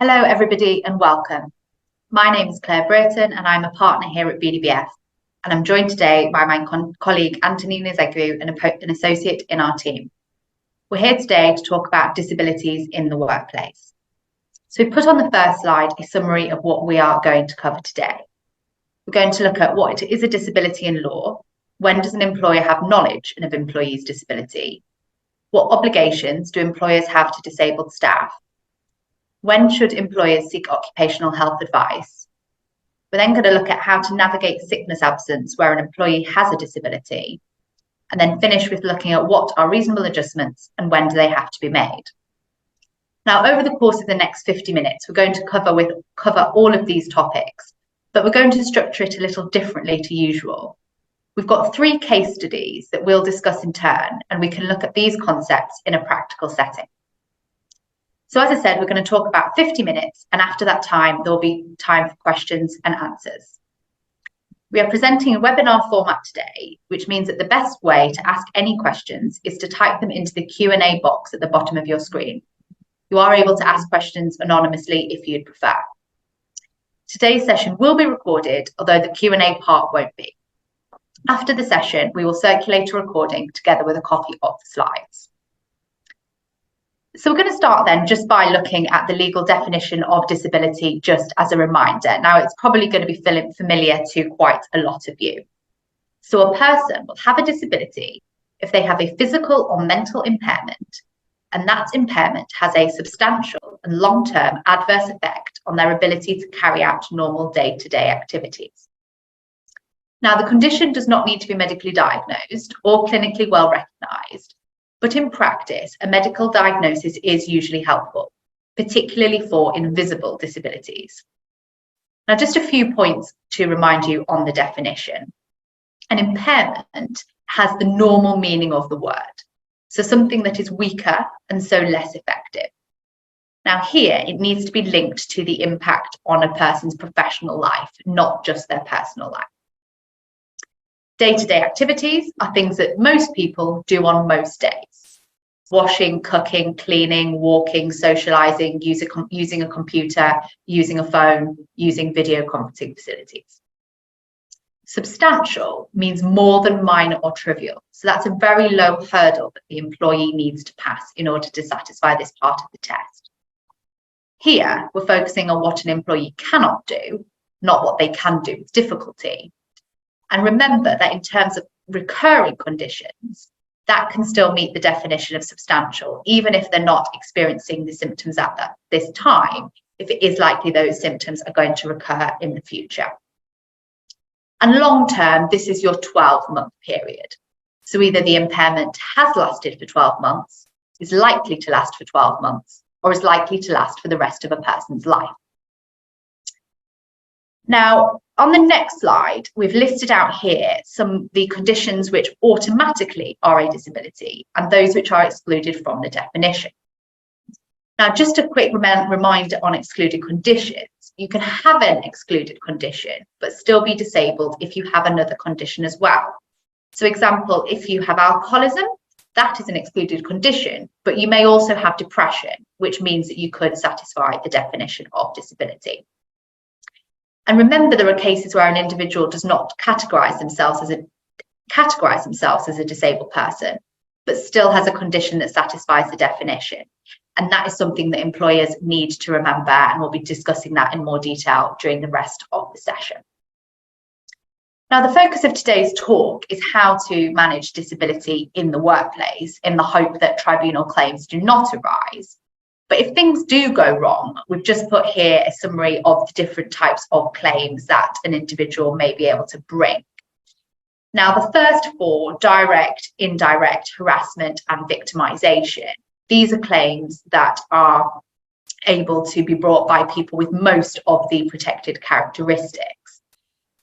Hello everybody and welcome. My name is Claire Burton and I'm a partner here at BDBF, and I'm joined today by my colleague Antonina Zegru, an associate in our team. We're here today to talk about disabilities in the workplace. So we've put on the first slide a summary of what we are going to cover today. We're going to look at what is a disability in law, when does an employer have knowledge of an employee's disability, what obligations do employers have to disabled staff, when should employers seek occupational health advice? We're then going to look at how to navigate sickness absence where an employee has a disability, and then finish with looking at what are reasonable adjustments and when do they have to be made. Now, over the course of the next 50 minutes, we're going to cover all of these topics, but we're going to structure it a little differently to usual. We've got 3 case studies that we'll discuss in turn, and we can look at these concepts in a practical setting. So as I said, we're going to talk about 50 minutes, and after that time, there'll be time for questions and answers. We are presenting a webinar format today, which means that the best way to ask any questions is to type them into the Q&A box at the bottom of your screen. You are able to ask questions anonymously if you'd prefer. Today's session will be recorded, although the Q&A part won't be. After the session, we will circulate a recording together with a copy of the slides. So we're going to start then just by looking at the legal definition of disability just as a reminder. Now, it's probably going to be familiar to quite a lot of you. So a person will have a disability if they have a physical or mental impairment, and that impairment has a substantial and long-term adverse effect on their ability to carry out normal day-to-day activities. Now, the condition does not need to be medically diagnosed or clinically well recognised, but in practice, a medical diagnosis is usually helpful, particularly for invisible disabilities. Now, just a few points to remind you on the definition. An impairment has the normal meaning of the word, so something that is weaker and so less effective. Now here, it needs to be linked to the impact on a person's professional life, not just their personal life. Day-to-day activities are things that most people do on most days. Washing, cooking, cleaning, walking, socializing, using a computer, using a phone, using video conferencing facilities. Substantial means more than minor or trivial. So that's a very low hurdle that the employee needs to pass in order to satisfy this part of the test. Here, we're focusing on what an employee cannot do, not what they can do with difficulty. And remember that in terms of recurring conditions, that can still meet the definition of substantial, even if they're not experiencing the symptoms at this time, if it is likely those symptoms are going to recur in the future. And long term, this is your 12-month period. So either the impairment has lasted for 12 months, is likely to last for 12 months, or is likely to last for the rest of a person's life. Now, on the next slide, we've listed out here the conditions which automatically are a disability and those which are excluded from the definition. Now, just a quick reminder on excluded conditions. You can have an excluded condition, but still be disabled if you have another condition as well. So example, if you have alcoholism, that is an excluded condition, but you may also have depression, which means that you could satisfy the definition of disability. And remember, there are cases where an individual does not categorize themselves as a disabled person, but still has a condition that satisfies the definition. And that is something that employers need to remember, and we'll be discussing that in more detail during the rest of the session. Now, the focus of today's talk is how to manage disability in the workplace in the hope that tribunal claims do not arise. But if things do go wrong, we've just put here a summary of the different types of claims that an individual may be able to bring. Now, the first 4, direct, indirect, harassment, and victimization, these are claims that are able to be brought by people with most of the protected characteristics.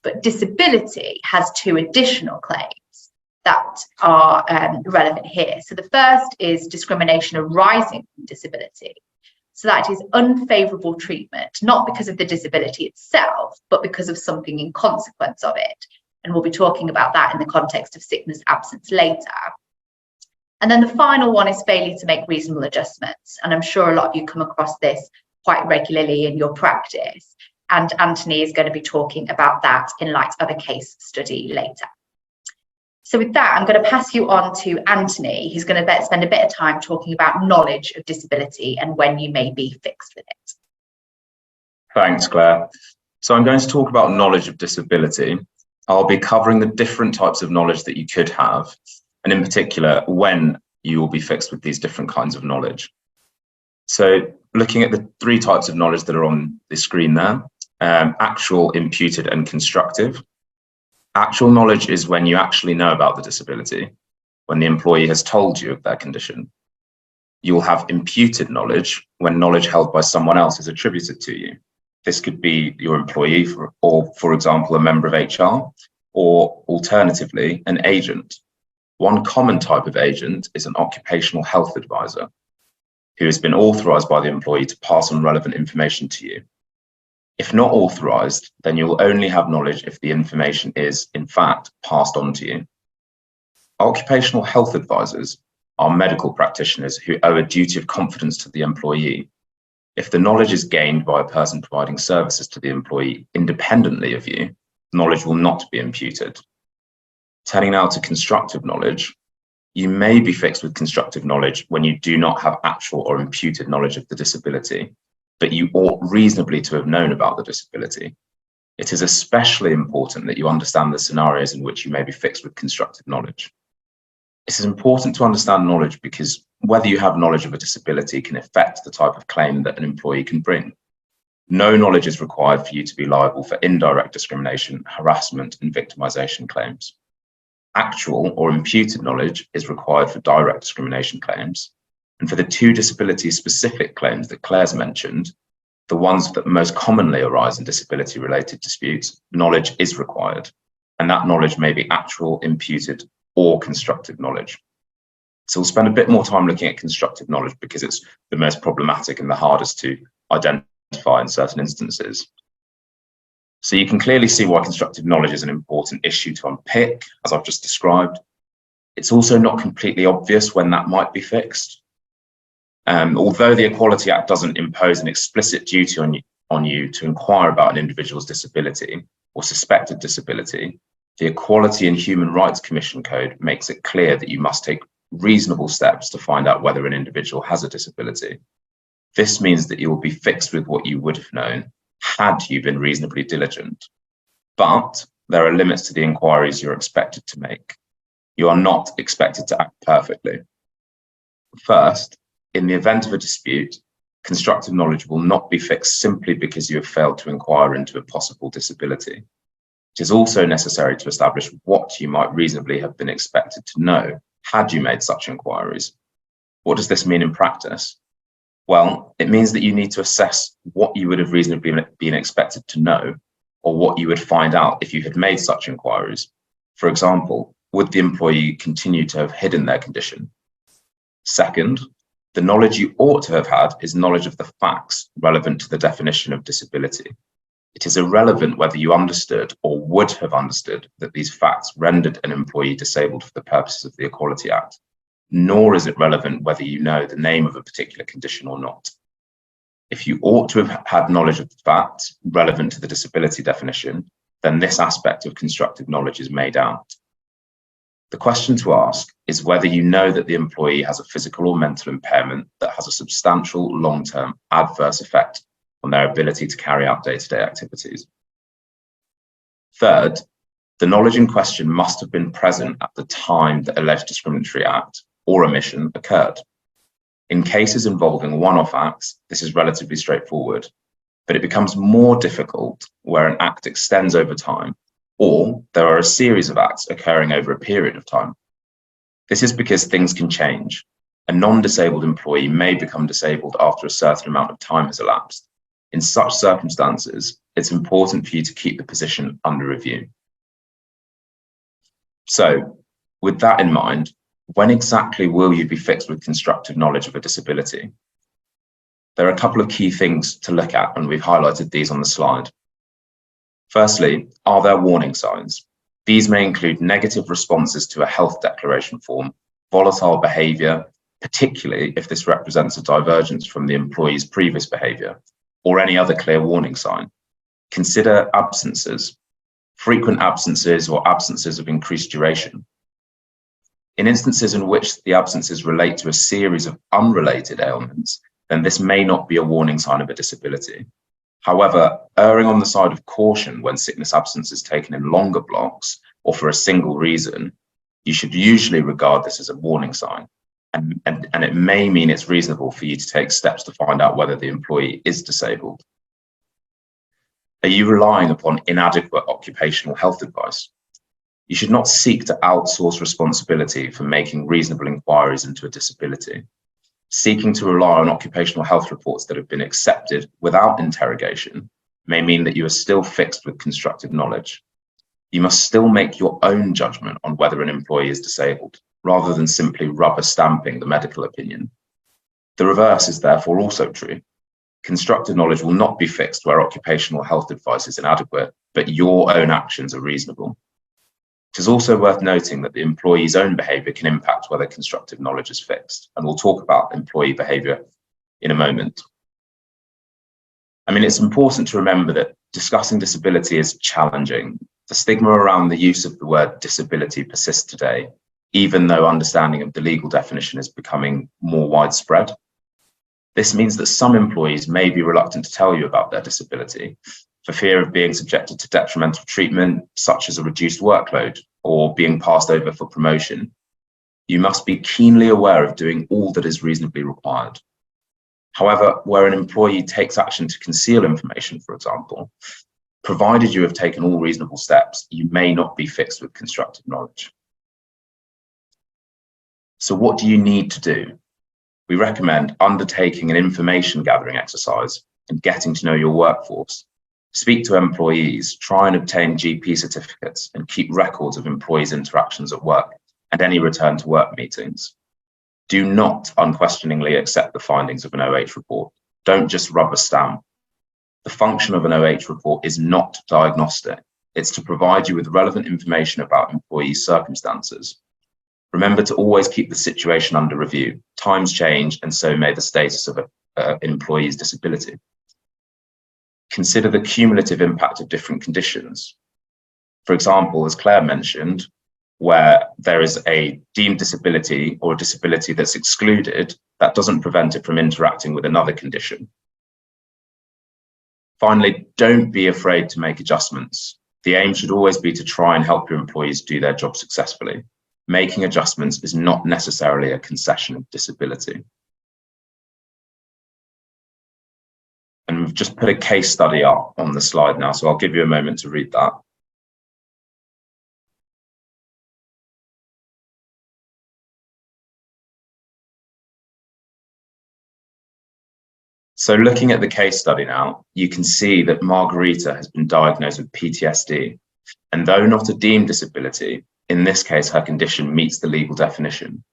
But disability has 2 additional claims that are relevant here. So the first is discrimination arising from disability. So that is unfavourable treatment, not because of the disability itself, but because of something in consequence of it. And we'll be talking about that in the context of sickness absence later. And then the final one is failure to make reasonable adjustments. And I'm sure a lot of you come across this quite regularly in your practice. And Anthony is going to be talking about that in light of a case study later. So with that, I'm going to pass you on to Anthony, who's going to spend a bit of time talking about knowledge of disability and when you may be fixed with it. Thanks, Claire. So I'm going to talk about knowledge of disability. I'll be covering the different types of knowledge that you could have, and in particular, when you will be fixed with these different kinds of knowledge. So looking at the three types of knowledge that are on the screen there, actual, imputed, and constructive. Actual knowledge is when you actually know about the disability, when the employee has told you of their condition. You will have imputed knowledge when knowledge held by someone else is attributed to you. This could be your employee, or for example, a member of HR, or alternatively, an agent. One common type of agent is an occupational health advisor, who has been authorised by the employee to pass on relevant information to you. If not authorised, then you will only have knowledge if the information is, in fact, passed on to you. Occupational health advisors are medical practitioners who owe a duty of confidence to the employee. If the knowledge is gained by a person providing services to the employee independently of you, knowledge will not be imputed. Turning now to constructive knowledge, you may be fixed with constructive knowledge when you do not have actual or imputed knowledge of the disability, but you ought reasonably to have known about the disability. It is especially important that you understand the scenarios in which you may be fixed with constructive knowledge. It is important to understand knowledge because whether you have knowledge of a disability can affect the type of claim that an employee can bring. No knowledge is required for you to be liable for indirect discrimination, harassment, and victimisation claims. Actual or imputed knowledge is required for direct discrimination claims. And for the two disability-specific claims that Claire's mentioned, the ones that most commonly arise in disability-related disputes, knowledge is required. And that knowledge may be actual, imputed, or constructive knowledge. So we'll spend a bit more time looking at constructive knowledge because it's the most problematic and the hardest to identify in certain instances. So you can clearly see why constructive knowledge is an important issue to unpick, as I've just described. It's also not completely obvious when that might be fixed. Although the Equality Act doesn't impose an explicit duty on you to inquire about an individual's disability or suspected disability, the Equality and Human Rights Commission Code makes it clear that you must take reasonable steps to find out whether an individual has a disability. This means that you will be fixed with what you would have known had you been reasonably diligent. But there are limits to the inquiries you're expected to make. You are not expected to act perfectly. First, in the event of a dispute, constructive knowledge will not be fixed simply because you have failed to inquire into a possible disability. It is also necessary to establish what you might reasonably have been expected to know had you made such inquiries. What does this mean in practice? Well, it means that you need to assess what you would have reasonably been expected to know, or what you would find out if you had made such inquiries. For example, would the employee continue to have hidden their condition? Second, the knowledge you ought to have had is knowledge of the facts relevant to the definition of disability. It is irrelevant whether you understood or would have understood that these facts rendered an employee disabled for the purposes of the Equality Act, nor is it relevant whether you know the name of a particular condition or not. If you ought to have had knowledge of the facts relevant to the disability definition, then this aspect of constructive knowledge is made out. The question to ask is whether you know that the employee has a physical or mental impairment that has a substantial long-term adverse effect on their ability to carry out day-to-day activities. Third, the knowledge in question must have been present at the time the alleged discriminatory act or omission occurred. In cases involving one-off acts, this is relatively straightforward, but it becomes more difficult where an act extends over time, or there are a series of acts occurring over a period of time. This is because things can change. A non-disabled employee may become disabled after a certain amount of time has elapsed. In such circumstances, it's important for you to keep the position under review. So, with that in mind, when exactly will you be fixed with constructive knowledge of a disability? There are a couple of key things to look at, and we've highlighted these on the slide. Firstly, are there warning signs? These may include negative responses to a health declaration form, volatile behaviour, particularly if this represents a divergence from the employee's previous behaviour, or any other clear warning sign. Consider absences, frequent absences or absences of increased duration. In instances in which the absences relate to a series of unrelated ailments, then this may not be a warning sign of a disability. However, erring on the side of caution when sickness absence is taken in longer blocks or for a single reason, you should usually regard this as a warning sign. And it may mean it's reasonable for you to take steps to find out whether the employee is disabled. Are you relying upon inadequate occupational health advice? You should not seek to outsource responsibility for making reasonable inquiries into a disability. Seeking to rely on occupational health reports that have been accepted without interrogation may mean that you are still fixed with constructive knowledge. You must still make your own judgment on whether an employee is disabled, rather than simply rubber stamping the medical opinion. The reverse is therefore also true. Constructive knowledge will not be fixed where occupational health advice is inadequate, but your own actions are reasonable. It is also worth noting that the employee's own behaviour can impact whether constructive knowledge is fixed, and we'll talk about employee behaviour in a moment. It's important to remember that discussing disability is challenging. The stigma around the use of the word disability persists today, even though understanding of the legal definition is becoming more widespread. This means that some employees may be reluctant to tell you about their disability for fear of being subjected to detrimental treatment, such as a reduced workload or being passed over for promotion. You must be keenly aware of doing all that is reasonably required. However, where an employee takes action to conceal information, for example, provided you have taken all reasonable steps, you may not be fixed with constructive knowledge. So what do you need to do? We recommend undertaking an information gathering exercise and getting to know your workforce. Speak to employees, try and obtain GP certificates, and keep records of employees' interactions at work and any return to work meetings. Do not unquestioningly accept the findings of an OH report. Don't just rubber stamp. The function of an OH report is not diagnostic. It's to provide you with relevant information about employees' circumstances. Remember to always keep the situation under review. Times change, and so may the status of an employee's disability. Consider the cumulative impact of different conditions. For example, as Claire mentioned, where there is a deemed disability or a disability that's excluded, that doesn't prevent it from interacting with another condition. Finally, don't be afraid to make adjustments. The aim should always be to try and help your employees do their job successfully. Making adjustments is not necessarily a concession of disability. And we've just put a case study up on the slide now, so I'll give you a moment to read that. So looking at the case study now, you can see that Margarita has been diagnosed with PTSD, and though not a deemed disability, in this case, her condition meets the legal definition.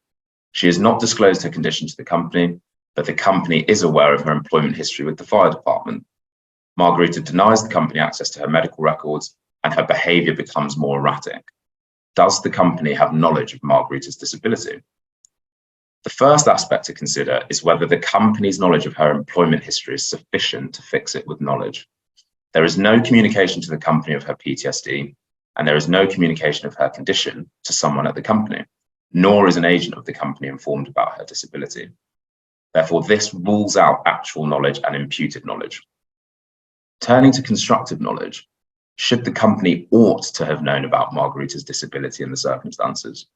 She has not disclosed her condition to the company, but the company is aware of her employment history with the fire department. Margarita denies the company access to her medical records, and her behaviour becomes more erratic. Does the company have knowledge of Margarita's disability? The first aspect to consider is whether the company's knowledge of her employment history is sufficient to fix it with knowledge. There is no communication to the company of her PTSD, and there is no communication of her condition to someone at the company, nor is an agent of the company informed about her disability. Therefore, this rules out actual knowledge and imputed knowledge. Turning to constructive knowledge, should the company ought to have known about Margarita's disability and the circumstances?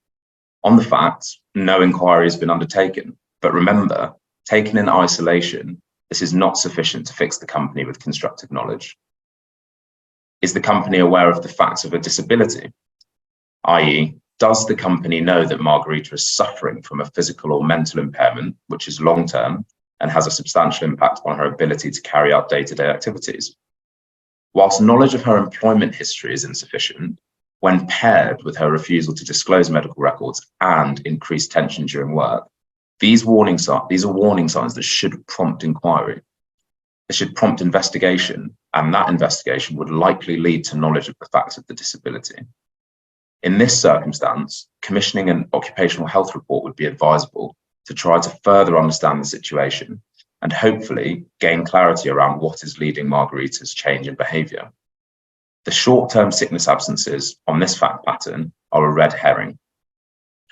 On the facts, no inquiry has been undertaken, but remember, taken in isolation, this is not sufficient to fix the company with constructive knowledge. Is the company aware of the facts of a disability? I.e., does the company know that Margarita is suffering from a physical or mental impairment, which is long-term and has a substantial impact on her ability to carry out day-to-day activities? Whilst knowledge of her employment history is insufficient, when paired with her refusal to disclose medical records and increased tension during work, these are warning signs that should prompt inquiry. It should prompt investigation, and that investigation would likely lead to knowledge of the facts of the disability. In this circumstance, commissioning an occupational health report would be advisable to try to further understand the situation and hopefully gain clarity around what is leading Margarita's change in behaviour. The short-term sickness absences on this fact pattern are a red herring.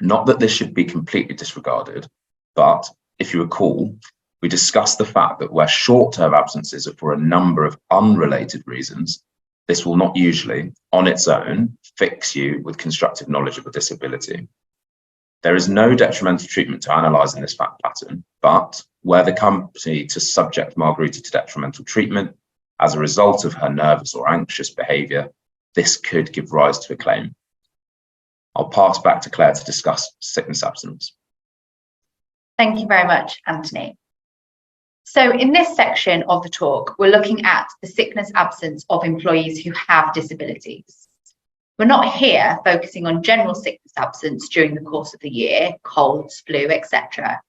Not that this should be completely disregarded, but if you recall, we discussed the fact that where short-term absences are for a number of unrelated reasons, this will not usually, on its own, fix you with constructive knowledge of a disability. There is no detrimental treatment to analyse in this fact pattern, but were the company to subject Margarita to detrimental treatment as a result of her nervous or anxious behaviour, this could give rise to a claim. I'll pass back to Claire to discuss sickness absence. Thank you very much, Anthony. So in this section of the talk, we're looking at the sickness absence of employees who have disabilities. We're not here focusing on general sickness absence during the course of the year, colds, flu, etc.,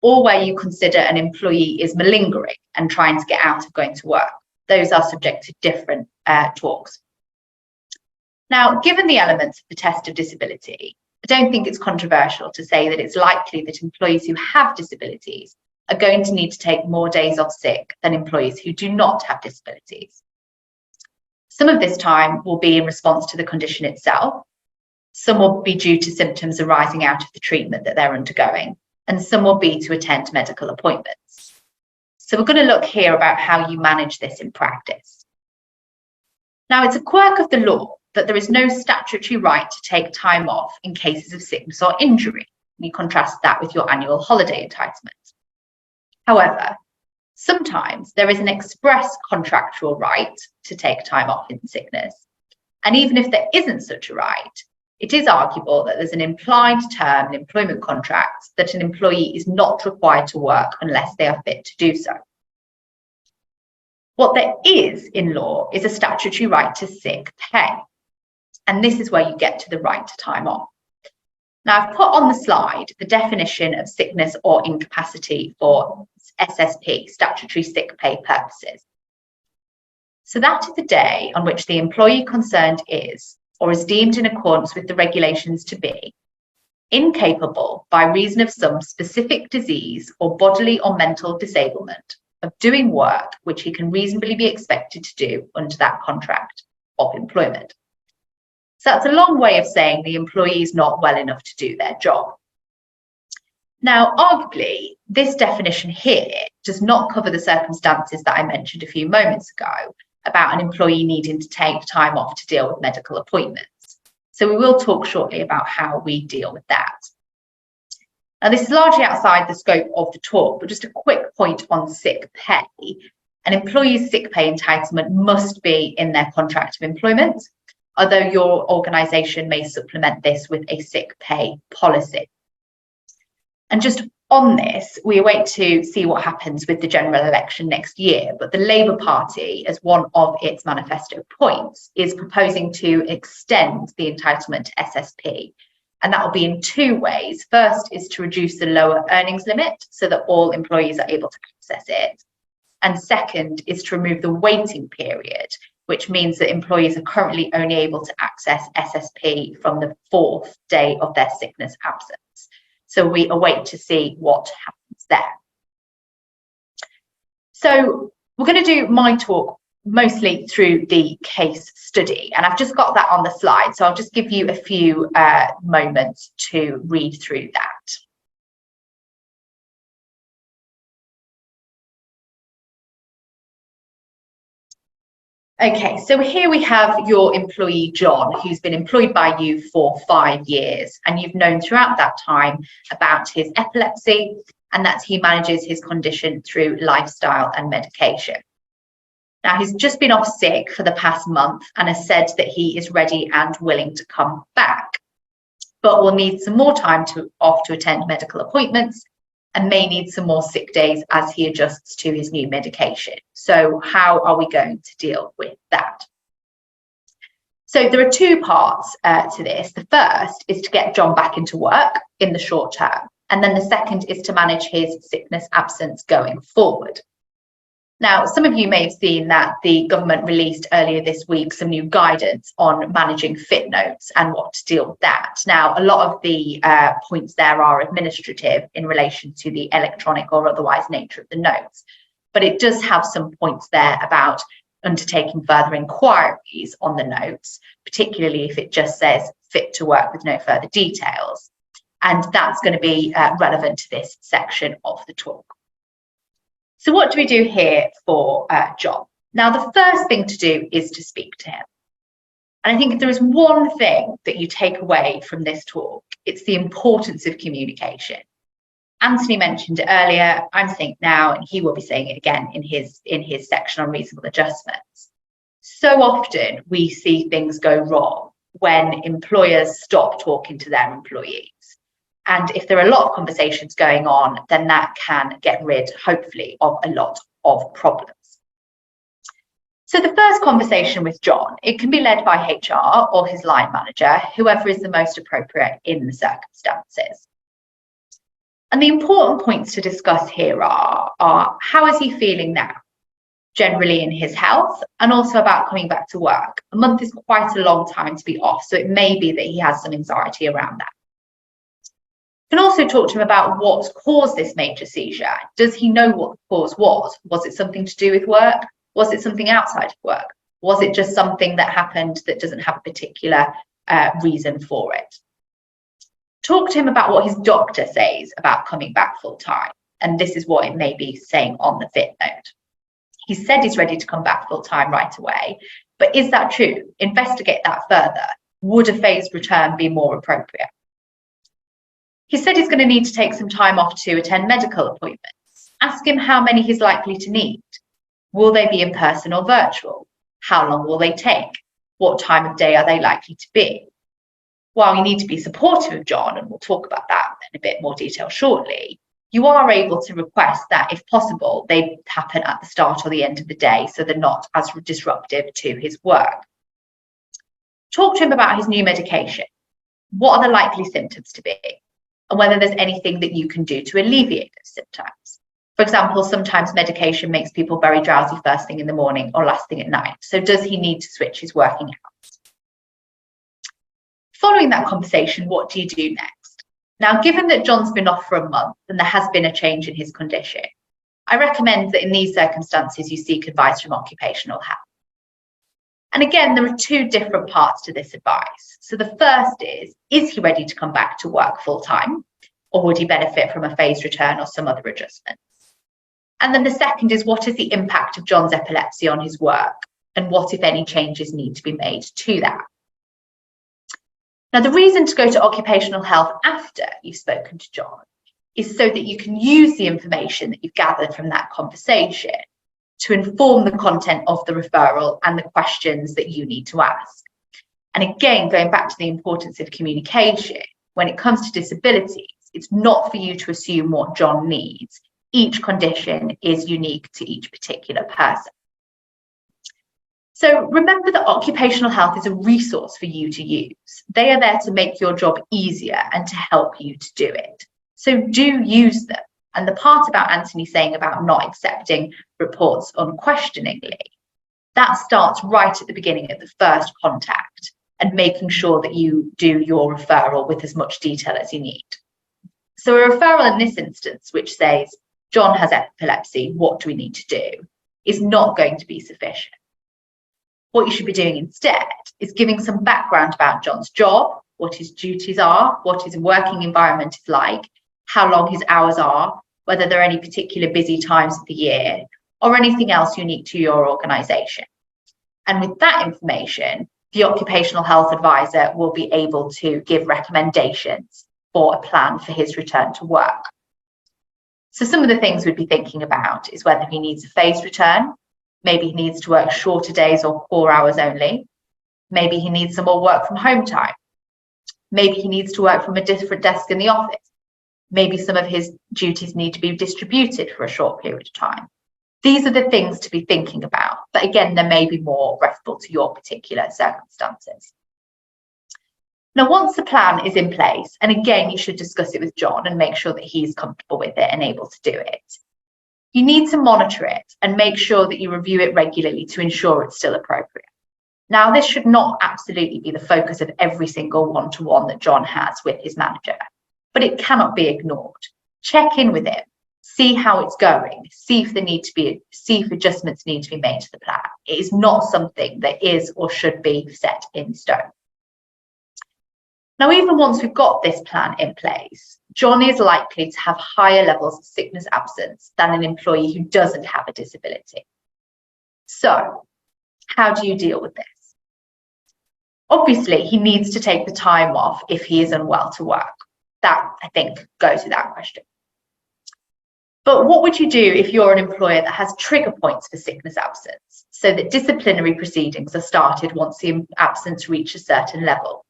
or where you consider an employee is malingering and trying to get out of going to work. Those are subject to different talks. Now, given the elements of the test of disability, I don't think it's controversial to say that it's likely that employees who have disabilities are going to need to take more days off sick than employees who do not have disabilities. Some of this time will be in response to the condition itself. Some will be due to symptoms arising out of the treatment that they're undergoing, and some will be to attend medical appointments. So we're going to look here about how you manage this in practice. Now, it's a quirk of the law that there is no statutory right to take time off in cases of sickness or injury. You contrast that with your annual holiday entitlement. However, sometimes there is an express contractual right to take time off in sickness. And even if there isn't such a right, it is arguable that there's an implied term in employment contracts that an employee is not required to work unless they are fit to do so. What there is in law is a statutory right to sick pay. And this is where you get to the right to time off. Now, I've put on the slide the definition of sickness or incapacity for SSP, statutory sick pay purposes. So that is the day on which the employee concerned is, or is deemed in accordance with the regulations to be, incapable by reason of some specific disease or bodily or mental disablement of doing work which he can reasonably be expected to do under that contract of employment. So that's a long way of saying the employee is not well enough to do their job. Now, arguably, this definition here does not cover the circumstances that I mentioned a few moments ago about an employee needing to take time off to deal with medical appointments. So we will talk shortly about how we deal with that. Now, this is largely outside the scope of the talk, but just a quick point on sick pay. An employee's sick pay entitlement must be in their contract of employment, although your organisation may supplement this with a sick pay policy. And just on this, we await to see what happens with the general election next year, but the Labour Party, as one of its manifesto points, is proposing to extend the entitlement to SSP. And that will be in two ways. First is to reduce the lower earnings limit so that all employees are able to access it. And second is to remove the waiting period, which means that employees are currently only able to access SSP from the 4th day of their sickness absence. So we await to see what happens there. So we're going to do my talk mostly through the case study, and I've just got that on the slide, so I'll just give you a few moments to read through that. Okay, so here we have your employee, John, who's been employed by you for 5 years, and you've known throughout that time about his epilepsy and that he manages his condition through lifestyle and medication. Now, he's just been off sick for the past month and has said that he is ready and willing to come back, but will need some more time off to attend medical appointments and may need some more sick days as he adjusts to his new medication. So how are we going to deal with that? So there are two parts to this. The first is to get John back into work in the short term. And then the second is to manage his sickness absence going forward. Now, some of you may have seen that the government released earlier this week some new guidance on managing fit notes and what to deal with that. Now, a lot of the points there are administrative in relation to the electronic or otherwise nature of the notes, but it does have some points there about undertaking further inquiries on the notes, particularly if it just says fit to work with no further details. And that's going to be relevant to this section of the talk. So what do we do here for John? Now, the first thing to do is to speak to him. And I think if there is one thing that you take away from this talk, it's the importance of communication. Anthony mentioned it earlier, I'm saying it now, and he will be saying it again in his section on reasonable adjustments. So often we see things go wrong when employers stop talking to their employees. And if there are a lot of conversations going on, then that can get rid, hopefully, of a lot of problems. So the first conversation with John, it can be led by HR or his line manager, whoever is the most appropriate in the circumstances. And the important points to discuss here are how is he feeling now, generally in his health, and also about coming back to work. A month is quite a long time to be off, so it may be that he has some anxiety around that. You can also talk to him about what's caused this major seizure. Does he know what the cause was? Was it something to do with work? Was it something outside of work? Was it just something that happened that doesn't have a particular reason for it? Talk to him about what his doctor says about coming back full time. And this is what it may be saying on the fit note. He said he's ready to come back full time right away. But is that true? Investigate that further. Would a phased return be more appropriate? He said he's going to need to take some time off to attend medical appointments. Ask him how many he's likely to need. Will they be in person or virtual? How long will they take? What time of day are they likely to be? While you need to be supportive of John, and we'll talk about that in a bit more detail shortly, you are able to request that, if possible, they happen at the start or the end of the day so they're not as disruptive to his work. Talk to him about his new medication. What are the likely symptoms to be? And whether there's anything that you can do to alleviate those symptoms. For example, sometimes medication makes people very drowsy first thing in the morning or last thing at night. So does he need to switch his working hours? Following that conversation, what do you do next? Now, given that John's been off for a month and there has been a change in his condition, I recommend that in these circumstances you seek advice from occupational health. And again, there are two different parts to this advice. So the first is he ready to come back to work full time, or would he benefit from a phased return or some other adjustments? And then the second is, what is the impact of John's epilepsy on his work, and what, if any, changes need to be made to that? Now, the reason to go to occupational health after you've spoken to John is so that you can use the information that you've gathered from that conversation to inform the content of the referral and the questions that you need to ask. And again, going back to the importance of communication, when it comes to disabilities, it's not for you to assume what John needs. Each condition is unique to each particular person. So remember that occupational health is a resource for you to use. They are there to make your job easier and to help you to do it. So do use them. And the part about Anthony saying about not accepting reports unquestioningly, that starts right at the beginning of the first contact and making sure that you do your referral with as much detail as you need. So a referral in this instance, which says, John has epilepsy, what do we need to do, is not going to be sufficient. What you should be doing instead is giving some background about John's job, what his duties are, what his working environment is like, how long his hours are, whether there are any particular busy times of the year, or anything else unique to your organisation. And with that information, the occupational health advisor will be able to give recommendations for a plan for his return to work. So some of the things we'd be thinking about is whether he needs a phased return, maybe he needs to work shorter days or 4 hours only, maybe he needs some more work from home time, maybe he needs to work from a different desk in the office. Maybe some of his duties need to be distributed for a short period of time. These are the things to be thinking about, but again, there may be more referable to your particular circumstances. Now, once the plan is in place, and again, you should discuss it with John and make sure that he's comfortable with it and able to do it, You need to monitor it and make sure that you review it regularly to ensure it's still appropriate. Now, this should not absolutely be the focus of every single one-to-one that John has with his manager, but it cannot be ignored. Check in with him, see how it's going, see if adjustments need to be made to the plan. It is not something that is or should be set in stone. Now, even once we've got this plan in place, John is likely to have higher levels of sickness absence than an employee who doesn't have a disability. So, how do you deal with this? Obviously, he needs to take the time off if he is unwell to work. That, I think, goes without question. But what would you do if you're an employer that has trigger points for sickness absence, so that disciplinary proceedings are started once the absence reaches a certain level?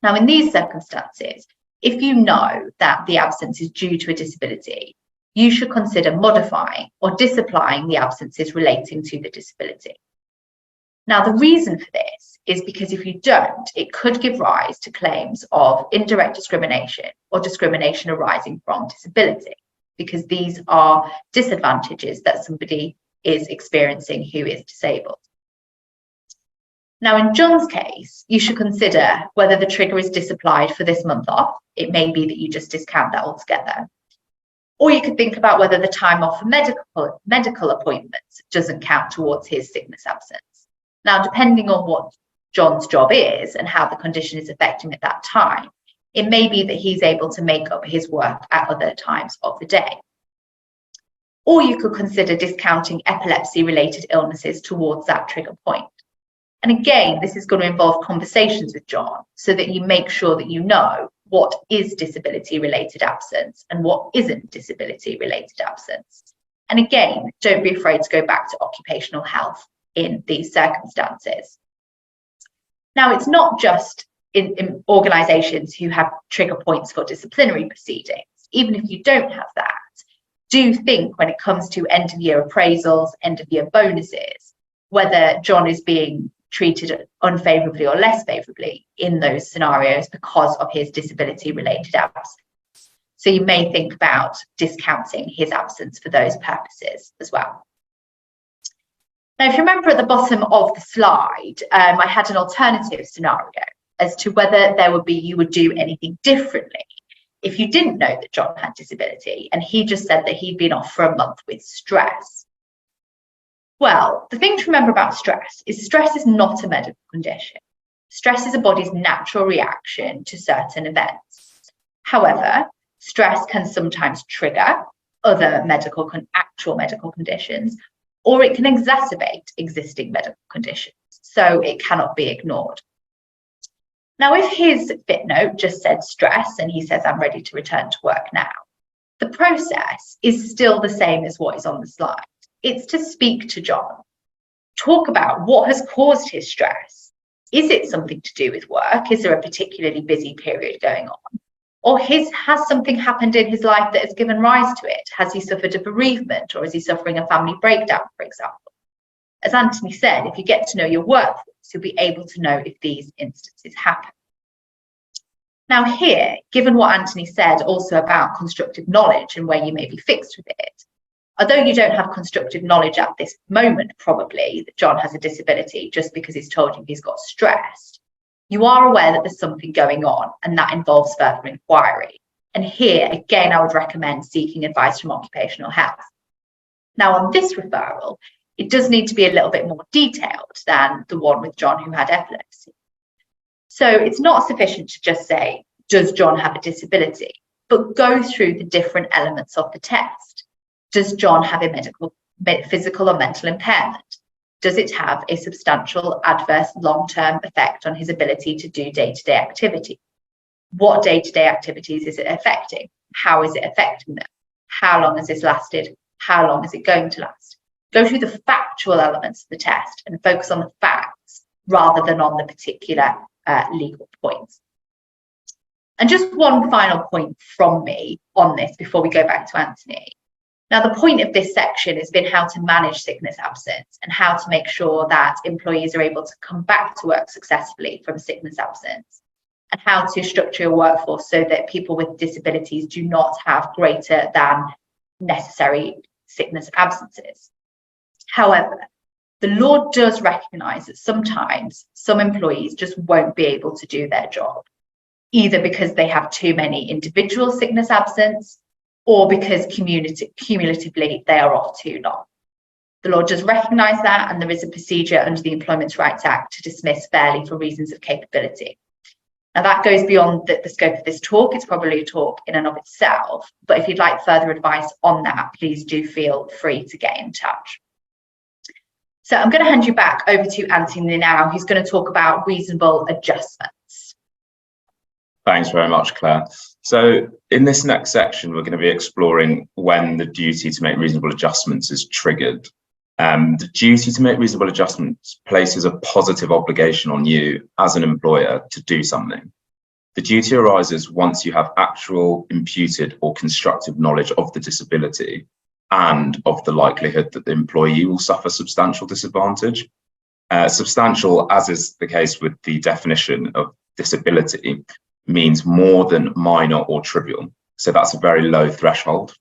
Now, in these circumstances, if you know that the absence is due to a disability, you should consider modifying or disapplying the absences relating to the disability. Now, the reason for this is because if you don't, it could give rise to claims of indirect discrimination or discrimination arising from disability, because these are disadvantages that somebody is experiencing who is disabled. Now, in John's case, you should consider whether the trigger is disapplied for this month off. It may be that you just discount that altogether. Or you could think about whether the time off for medical appointments doesn't count towards his sickness absence. Now, depending on what John's job is and how the condition is affecting at that time, it may be that he's able to make up his work at other times of the day. Or you could consider discounting epilepsy-related illnesses towards that trigger point. And again, this is going to involve conversations with John so that you make sure that you know what is disability-related absence and what isn't disability-related absence. And again, don't be afraid to go back to occupational health in these circumstances. Now, it's not just in organisations who have trigger points for disciplinary proceedings. Even if you don't have that, do think when it comes to end-of-year appraisals, end-of-year bonuses, whether John is being treated unfavourably or less favourably in those scenarios because of his disability-related absence. So you may think about discounting his absence for those purposes as well. Now, if you remember at the bottom of the slide, I had an alternative scenario as to whether you would do anything differently if you didn't know that John had disability and he just said that he'd been off for a month with stress. Well, the thing to remember about stress is not a medical condition. Stress is a body's natural reaction to certain events. However, stress can sometimes trigger other actual medical conditions, or it can exacerbate existing medical conditions, so it cannot be ignored. Now, if his fit note just said stress and he says, I'm ready to return to work now, the process is still the same as what is on the slide. It's to speak to John, talk about what has caused his stress. Is it something to do with work? Is there a particularly busy period going on? Or has something happened in his life that has given rise to it? Has he suffered a bereavement, or is he suffering a family breakdown, for example? As Anthony said, if you get to know your workforce, you'll be able to know if these instances happen. Now here, given what Anthony said also about constructive knowledge and where you may be fixed with it, although you don't have constructive knowledge at this moment, probably, that John has a disability just because he's told you he's got stressed, you are aware that there's something going on, and that involves further inquiry. And here, again, I would recommend seeking advice from occupational health. Now, on this referral, it does need to be a little bit more detailed than the one with John who had epilepsy. So it's not sufficient to just say, does John have a disability? But go through the different elements of the test. Does John have a physical or mental impairment? Does it have a substantial adverse long-term effect on his ability to do day-to-day activity? What day-to-day activities is it affecting? How is it affecting them? How long has this lasted? How long is it going to last? Go through the factual elements of the test and focus on the facts rather than on the particular legal points. And just one final point from me on this before we go back to Anthony. Now, the point of this section has been how to manage sickness absence and how to make sure that employees are able to come back to work successfully from sickness absence, and how to structure your workforce so that people with disabilities do not have greater than necessary sickness absences. However, the law does recognise that sometimes some employees just won't be able to do their job, either because they have too many individual sickness absence or because cumulatively they are off too long. The law does recognise that, and there is a procedure under the Employment Rights Act to dismiss fairly for reasons of capability. Now that goes beyond the scope of this talk. It's probably a talk in and of itself, but if you'd like further advice on that, please do feel free to get in touch. So I'm going to hand you back over to Anthony now, who's going to talk about reasonable adjustments. Thanks very much, Claire. So in this next section, we're going to be exploring when the duty to make reasonable adjustments is triggered. The duty to make reasonable adjustments places a positive obligation on you as an employer to do something. The duty arises once you have actual, imputed or constructive knowledge of the disability and of the likelihood that the employee will suffer substantial disadvantage. Substantial, as is the case with the definition of disability, means more than minor or trivial. So that's a very low threshold.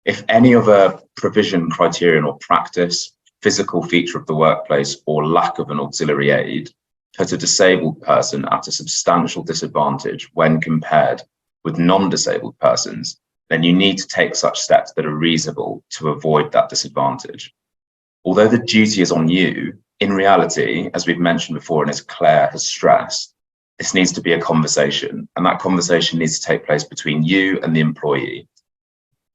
If any other provision, criterion or practice, physical feature of the workplace or lack of an auxiliary aid put a disabled person at a substantial disadvantage when compared with non-disabled persons, then you need to take such steps that are reasonable to avoid that disadvantage. Although the duty is on you, in reality, as we've mentioned before and as Claire has stressed, this needs to be a conversation, and that conversation needs to take place between you and the employee.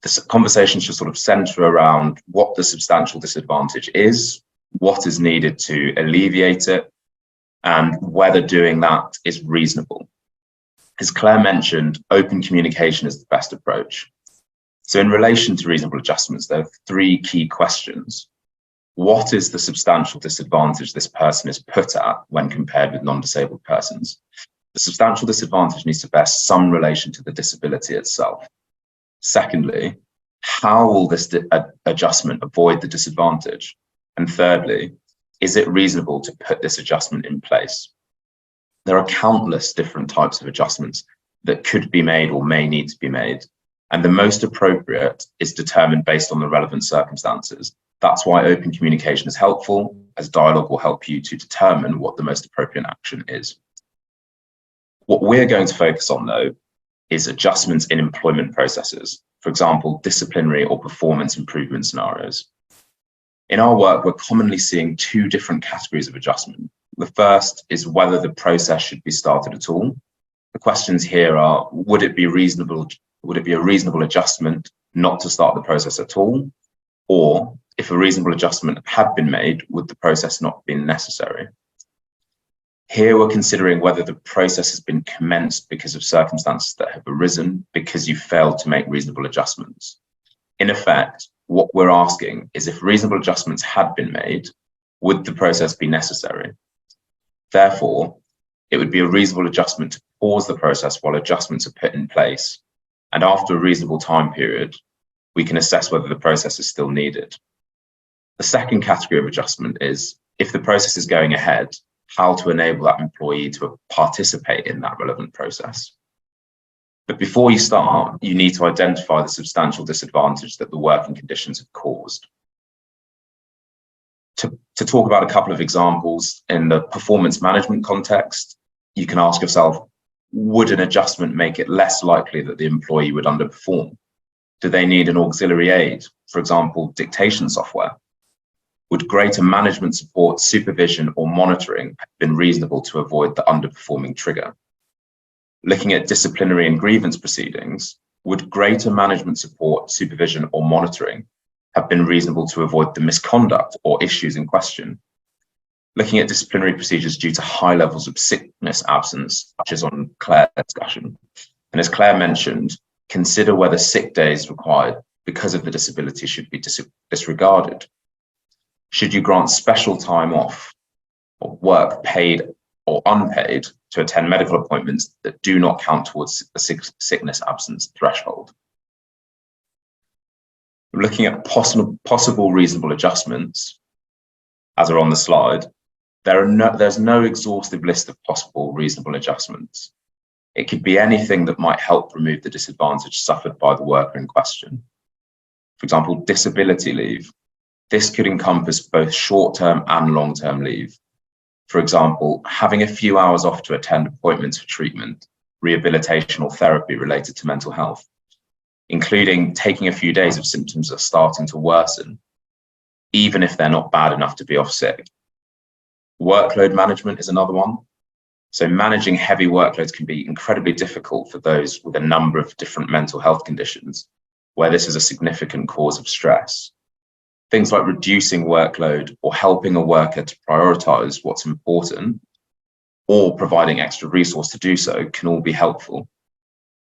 This conversation should sort of centre around what the substantial disadvantage is, what is needed to alleviate it, and whether doing that is reasonable. As Claire mentioned, open communication is the best approach. So in relation to reasonable adjustments, there are three key questions. What is the substantial disadvantage this person is put at when compared with non-disabled persons? The substantial disadvantage needs to bear some relation to the disability itself. Secondly, how will this adjustment avoid the disadvantage? And thirdly, is it reasonable to put this adjustment in place? There are countless different types of adjustments that could be made or may need to be made, and the most appropriate is determined based on the relevant circumstances. That's why open communication is helpful, as dialogue will help you to determine what the most appropriate action is. What we're going to focus on, though, is adjustments in employment processes, for example, disciplinary or performance improvement scenarios. In our work, we're commonly seeing two different categories of adjustment. The first is whether the process should be started at all. The questions here are, would it be a reasonable adjustment not to start the process at all? Or if a reasonable adjustment had been made, would the process not have been necessary? Here we're considering whether the process has been commenced because of circumstances that have arisen because you failed to make reasonable adjustments. In effect, what we're asking is if reasonable adjustments had been made, would the process be necessary? Therefore, it would be a reasonable adjustment to pause the process while adjustments are put in place. And after a reasonable time period, we can assess whether the process is still needed. The second category of adjustment is if the process is going ahead, how to enable that employee to participate in that relevant process. But before you start, you need to identify the substantial disadvantage that the working conditions have caused. To talk about a couple of examples, in the performance management context, you can ask yourself, would an adjustment make it less likely that the employee would underperform? Do they need an auxiliary aid, for example, dictation software? Would greater management support, supervision, or monitoring have been reasonable to avoid the underperforming trigger? Looking at disciplinary and grievance proceedings, would greater management support, supervision, or monitoring have been reasonable to avoid the misconduct or issues in question? Looking at disciplinary procedures due to high levels of sickness absence, such as on Claire's discussion. And as Claire mentioned, consider whether sick days required because of the disability should be disregarded. Should you grant special time off or work paid or unpaid to attend medical appointments that do not count towards the sickness absence threshold? Looking at possible reasonable adjustments, as are on the slide, there's no exhaustive list of possible reasonable adjustments. It could be anything that might help remove the disadvantage suffered by the worker in question. For For example, disability leave. This could encompass both short-term and long-term leave. For example, having a few hours off to attend appointments for treatment, rehabilitation or therapy related to mental health, including taking a few days if symptoms are starting to worsen, even if they're not bad enough to be off sick. Workload management is another one. So managing heavy workloads can be incredibly difficult for those with a number of different mental health conditions, where this is a significant cause of stress. Things like reducing workload or helping a worker to prioritize what's important, or providing extra resource to do so, can all be helpful.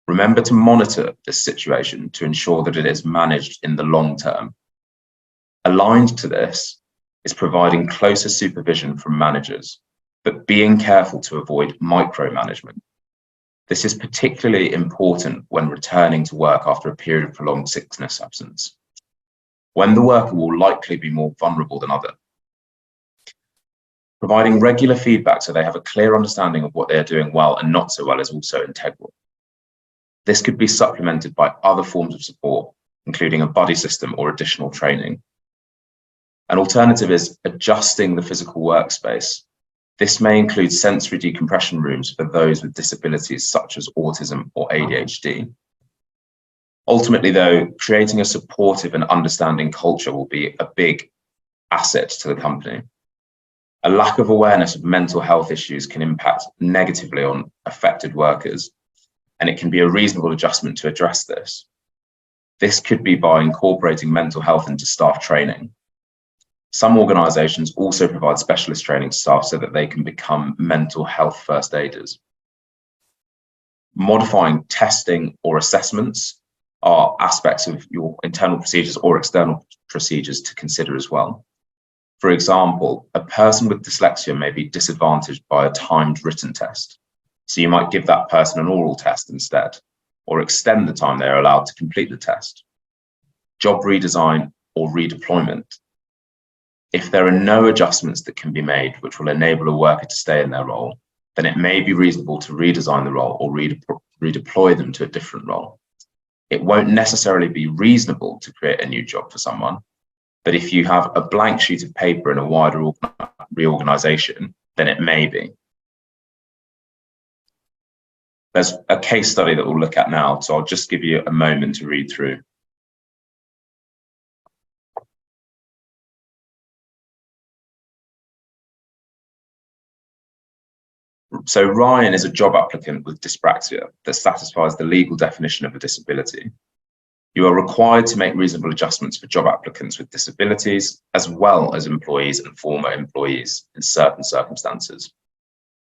Remember to monitor this situation to ensure that it is managed in the long term. Aligned to this is providing closer supervision from managers, but being careful to avoid micromanagement. This is particularly important when returning to work after a period of prolonged sickness absence, when the worker will likely be more vulnerable than others. Providing regular feedback so they have a clear understanding of what they are doing well and not so well is also integral. This could be supplemented by other forms of support, including a buddy system or additional training. An alternative is adjusting the physical workspace. This may include sensory decompression rooms for those with disabilities such as autism or ADHD. Ultimately, though, creating a supportive and understanding culture will be a big asset to the company. A lack of awareness of mental health issues can impact negatively on affected workers, and it can be a reasonable adjustment to address this. This could be by incorporating mental health into staff training. Some organisations also provide specialist training to staff so that they can become mental health first aiders. Modifying testing or assessments are aspects of your internal procedures or external procedures to consider as well. For example, a person with dyslexia may be disadvantaged by a timed written test. So you might give that person an oral test instead, or extend the time they are allowed to complete the test. Job redesign or redeployment. If there are no adjustments that can be made which will enable a worker to stay in their role, then it may be reasonable to redesign the role or redeploy them to a different role. It won't necessarily be reasonable to create a new job for someone, but if you have a blank sheet of paper in a wider reorganisation, then it may be. There's a case study that we'll look at now, so I'll just give you a moment to read through. So Ryan is a job applicant with dyspraxia that satisfies the legal definition of a disability. You are required to make reasonable adjustments for job applicants with disabilities, as well as employees and former employees in certain circumstances.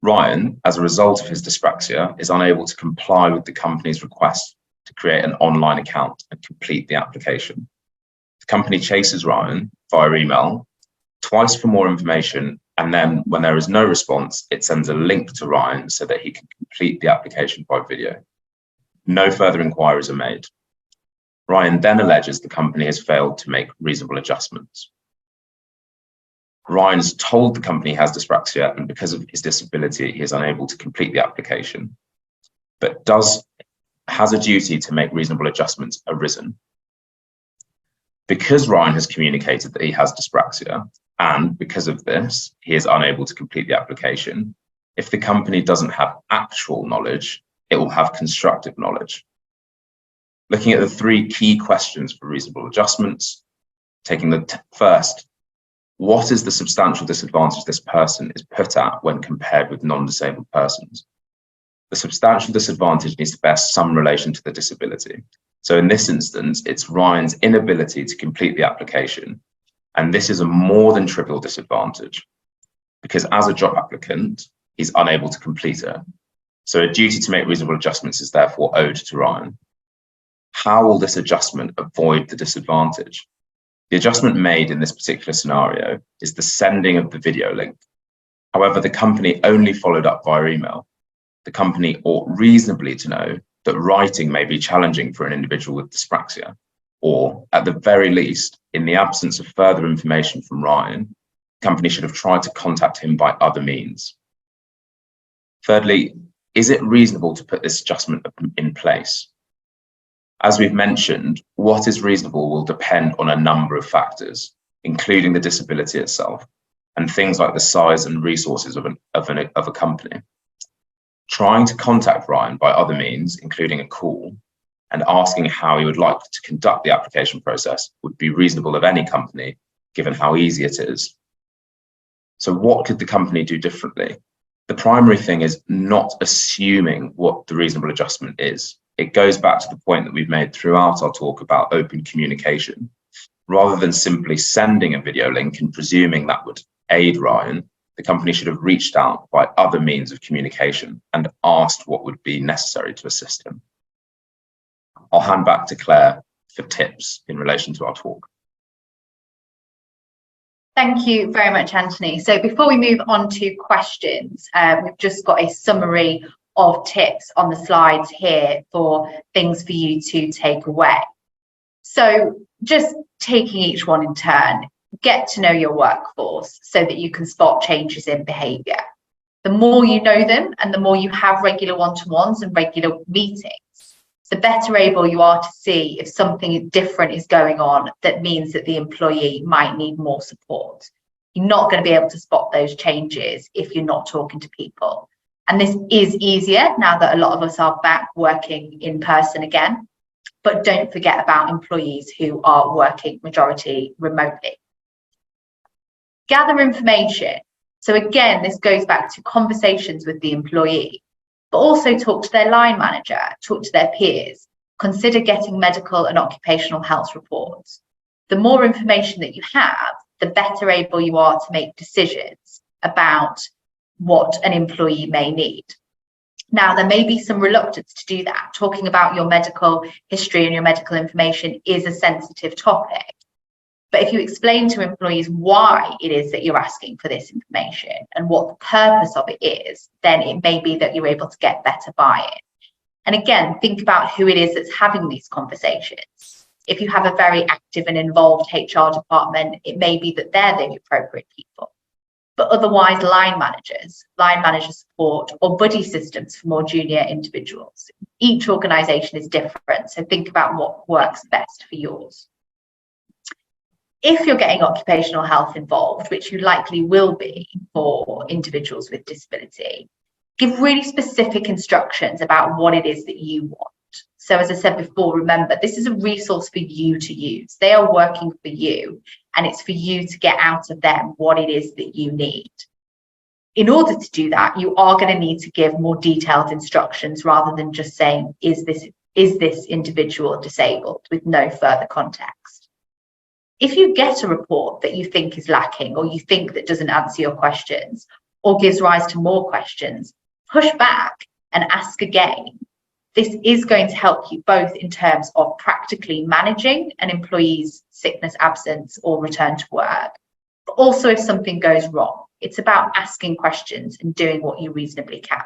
Ryan, as a result of his dyspraxia, is unable to comply with the company's request to create an online account and complete the application. The company chases Ryan via email twice for more information, and then when there is no response, it sends a link to Ryan so that he can complete the application by video. No further inquiries are made. Ryan then alleges the company has failed to make reasonable adjustments. Ryan has told the company he has dyspraxia, and because of his disability, he is unable to complete the application, but has a duty to make reasonable adjustments arisen. Because Ryan has communicated that he has dyspraxia, and because of this, he is unable to complete the application, if the company doesn't have actual knowledge, it will have constructive knowledge. Looking at the three key questions for reasonable adjustments, taking the first, what is the substantial disadvantage this person is put at when compared with non-disabled persons? The substantial disadvantage needs to bear some relation to the disability. So in this instance, it's Ryan's inability to complete the application. And this is a more than trivial disadvantage because as a job applicant, he's unable to complete it. So a duty to make reasonable adjustments is therefore owed to Ryan. How will this adjustment avoid the disadvantage? The adjustment made in this particular scenario is the sending of the video link. However, the company only followed up via email. The company ought reasonably to know that writing may be challenging for an individual with dyspraxia, or at the very least, in the absence of further information from Ryan, the company should have tried to contact him by other means. Thirdly, is it reasonable to put this adjustment in place? As we've mentioned, what is reasonable will depend on a number of factors, including the disability itself, and things like the size and resources of a company. Trying to contact Ryan by other means, including a call, and asking how he would like to conduct the application process would be reasonable of any company, given how easy it is. So what could the company do differently? The primary thing is not assuming what the reasonable adjustment is. It goes back to the point that we've made throughout our talk about open communication. Rather than simply sending a video link and presuming that would aid Ryan, the company should have reached out by other means of communication and asked what would be necessary to assist him. I'll hand back to Claire for tips in relation to our talk. Thank you very much, Anthony. So before we move on to questions, we've just got a summary of tips on the slides here for things for you to take away. So just taking each one in turn, get to know your workforce so that you can spot changes in behaviour. The more you know them and the more you have regular one-to-ones and regular meetings, the better able you are to see if something different is going on that means that the employee might need more support. You're not going to be able to spot those changes if you're not talking to people. And this is easier now that a lot of us are back working in person again. But don't forget about employees who are working majority remotely. Gather information. So again, this goes back to conversations with the employee, but also talk to their line manager, talk to their peers, consider getting medical and occupational health reports. The more information that you have, the better able you are to make decisions about what an employee may need. Now, there may be some reluctance to do that. Talking about your medical history and your medical information is a sensitive topic. But if you explain to employees why it is that you're asking for this information and what the purpose of it is, then it may be that you're able to get better buy-in. And again, think about who it is that's having these conversations. If you have a very active and involved HR department, it may be that they're the appropriate people. But otherwise, line manager support, or buddy systems for more junior individuals. Each organisation is different, so think about what works best for yours. If you're getting occupational health involved, which you likely will be for individuals with disability, give really specific instructions about what it is that you want. So as I said before, remember, this is a resource for you to use. They are working for you, and it's for you to get out of them what it is that you need. In order to do that, you are going to need to give more detailed instructions rather than just saying, is this individual disabled, with no further context. If you get a report that you think is lacking, or you think that doesn't answer your questions or gives rise to more questions, push back and ask again. This is going to help you both in terms of practically managing an employee's sickness, absence, or return to work, but also if something goes wrong. It's about asking questions and doing what you reasonably can.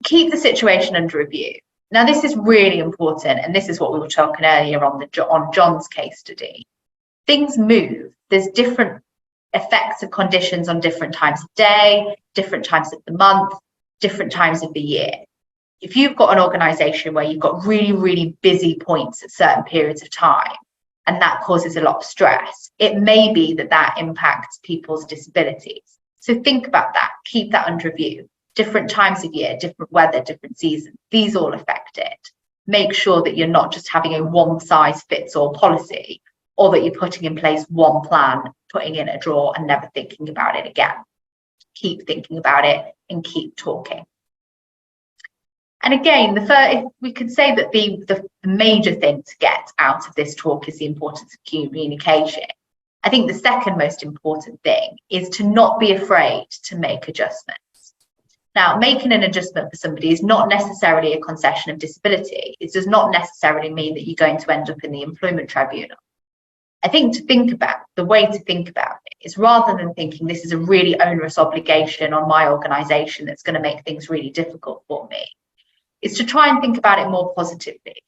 Keep the situation under review. Now, this is really important, and this is what we were talking earlier on John's case study. Things move. There's different effects of conditions on different times of day, different times of the month, different times of the year. If you've got an organisation where you've got really, really busy points at certain periods of time, and that causes a lot of stress, it may be that that impacts people's disabilities. So think about that, keep that under review. Different times of year, different weather, different seasons, these all affect it. Make sure that you're not just having a one-size-fits-all policy, or that you're putting in place one plan, putting in a drawer and never thinking about it again. Keep thinking about it and keep talking. And again, we could say that the major thing to get out of this talk is the importance of communication. I think the second most important thing is to not be afraid to make adjustments. Now, making an adjustment for somebody is not necessarily a concession of disability. It does not necessarily mean that you're going to end up in the employment tribunal. I think the way to think about it is, rather than thinking this is a really onerous obligation on my organisation that's going to make things really difficult for me, is to try and think about it more positively.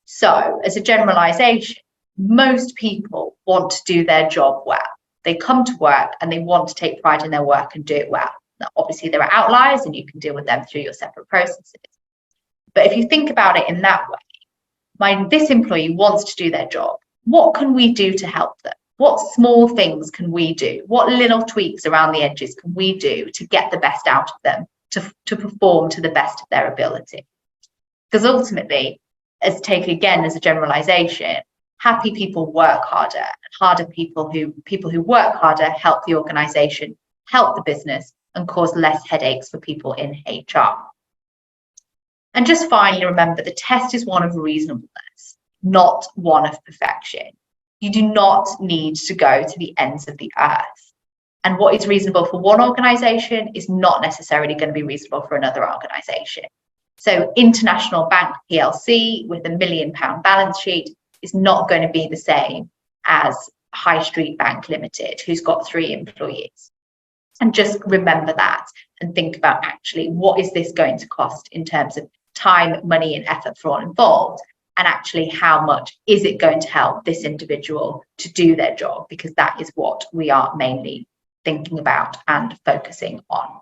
So, as a generalisation, most people want to do their job well. They come to work and they want to take pride in their work and do it well. Now, obviously, there are outliers and you can deal with them through your separate processes. But if you think about it in that way, this employee wants to do their job. What can we do to help them? What small things can we do? What little tweaks around the edges can we do to get the best out of them, to perform to the best of their ability? Because ultimately, as taken again as a generalization, happy people work harder, and harder people who work harder help the organization, help the business, and cause less headaches for people in HR. And just finally, remember, the test is one of reasonableness, not one of perfection. You do not need to go to the ends of the earth. And what is reasonable for one organization is not necessarily going to be reasonable for another organization. So International Bank PLC with £1 million balance sheet is not going to be the same as High Street Bank Limited, who's got 3 employees. And just remember that and think about actually what is this going to cost in terms of time, money, and effort for all involved, and actually how much is it going to help this individual to do their job, because that is what we are mainly thinking about and focusing on.